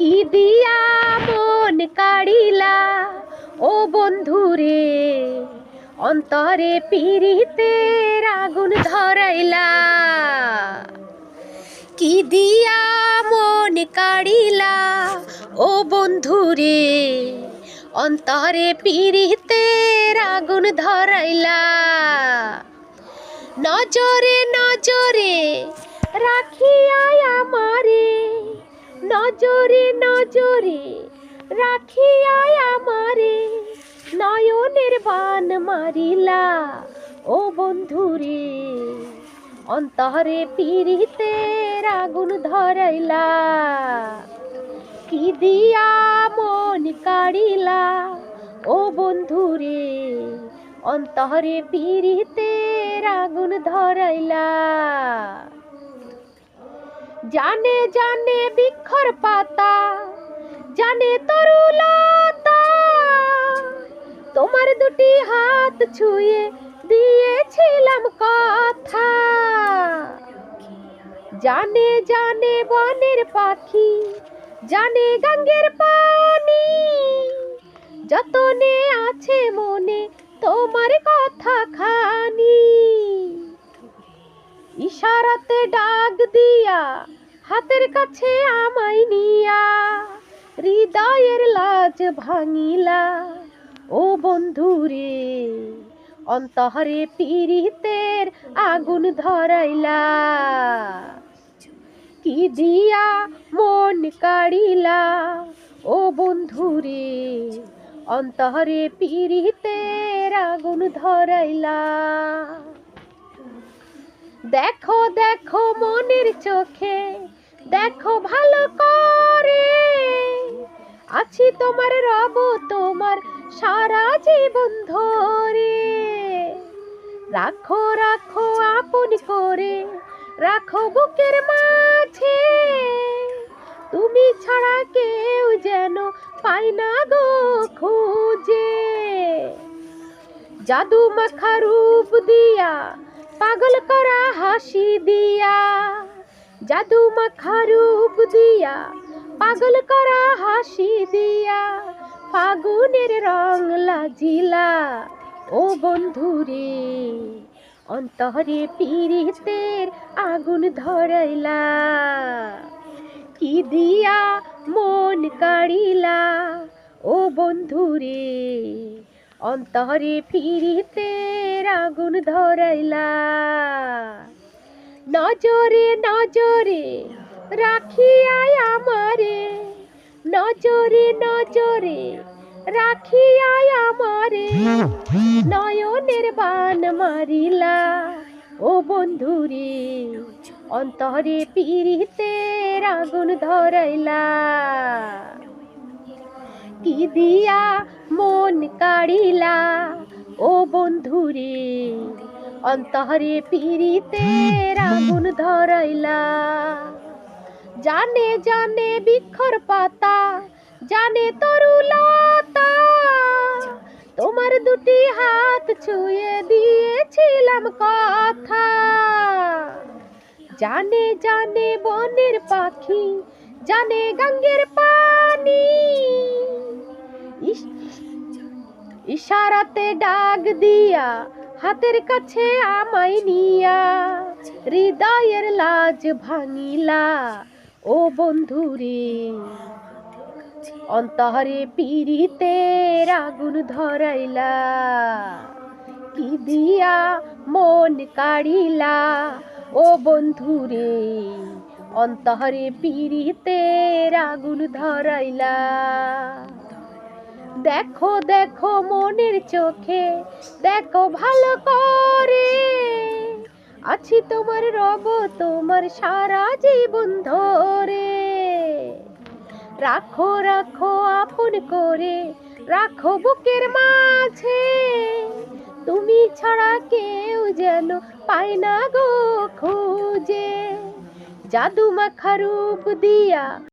কি দিয়া মন কাড়িলা ও বন্ধুরে, অন্তরে পীড়িতের আগুন ধরাইলা। কি দিয়া মন কাড়িলা ও বন্ধুরে, অন্তরে পীড়িতের আগুন ধরাইলা। নজরে নজরে রাখিয়া আমারে, নজরে নজরে রাখিয়া আমারে, নয়নের বান মারিলা ও বন্ধুরে, অন্তরে পীড়িতের আগুন ধরাইলা। কি দিয়া মন কাড়িলা ও বন্ধুরে, অন্তরে পীড়িতের আগুন ধরাইলা। জানে জানে বৃক্ষর পাতা, জানে তরুলতা, তোমার দুটি হাত ছুঁয়ে দিয়েছিলাম কথা। জানে জানে বনের পাখি, জানে গঙ্গের পানি, যতনে আছে মনে তোমার কথা খানি। ইশারাতে ডাক দিয়া হাতের কাছে আমায় নিয়া, হৃদয়ের লাজ ভাঙিলা ও বন্ধুরে, অন্তরে পীড়িতের আগুন ধরাইলা। কি দিয়া মন কাড়িলা ও বন্ধুরে, অন্তরে পীড়িতের আগুন ধরাইলা। দেখো দেখো মনের চোখে, দেখো ভালো করে, আছি তোমার রব তোমার সারা জীবন ধরে। রাখো রাখো আপন করে, রাখো বুকের মাঝে, তুমি ছাড়া কেউ যেন পাই না গো খুঁজে। জাদু মাখা রূপ দিয়া, পাগল করা হাসি দিয়া, জাদু মাখা রূপ দিয়া, পাগল করা হাসি দিয়া, ফাগুনের রং লাজিলা ও বন্ধুরে, অন্তরে পীড়িতের আগুন ধরাইলা। কি দিয়া মন কাড়িলা ও বন্ধুরে, অন্তরে পীড়িতের আগুন ধরাইলা। নজরে নজরে রাখিয়া আমারে, নজরে নজরে রাখিয়া আমারে, নয়নের বান মারিলা ও বন্ধুরে, অন্তরে পীড়িতের আগুন ধরাইলা। কি দিয়া মন কাড়িলা ও বন্ধুরে, অন্তরে পীড়িতের আগুন ধরাইলা। জানে জানে বৃক্ষর পাতা, জানে তরুলতা, তোমার দুটি হাত ছুঁয়ে দিয়েছিলাম কথা। জানে জানে বনের পাখি, জানে গঙ্গের পানি, ইশারাতে ডাক দিয়া হাতের কাছে আমায় নিয়া, হৃদয়ের লাজ ভাঙিলা ও বন্ধুরে, অন্তরে পীড়িতের আগুন ধরাইলা। কি দিয়া মন কাড়িলা ও বন্ধুরে, অন্তরে পীড়িতের আগুন ধরাইলা। দেখো দেখো মনের চোখে, দেখো ভালো করে, আছি তোমার রব তোমার সারা জীবন ধরে। রাখো রাখো আপন করে, রাখো বুকের মাঝে, তুমি ছাড়া কেউ যেন পায় না গো খুঁজে। জাদু মাখা রূপ দিয়া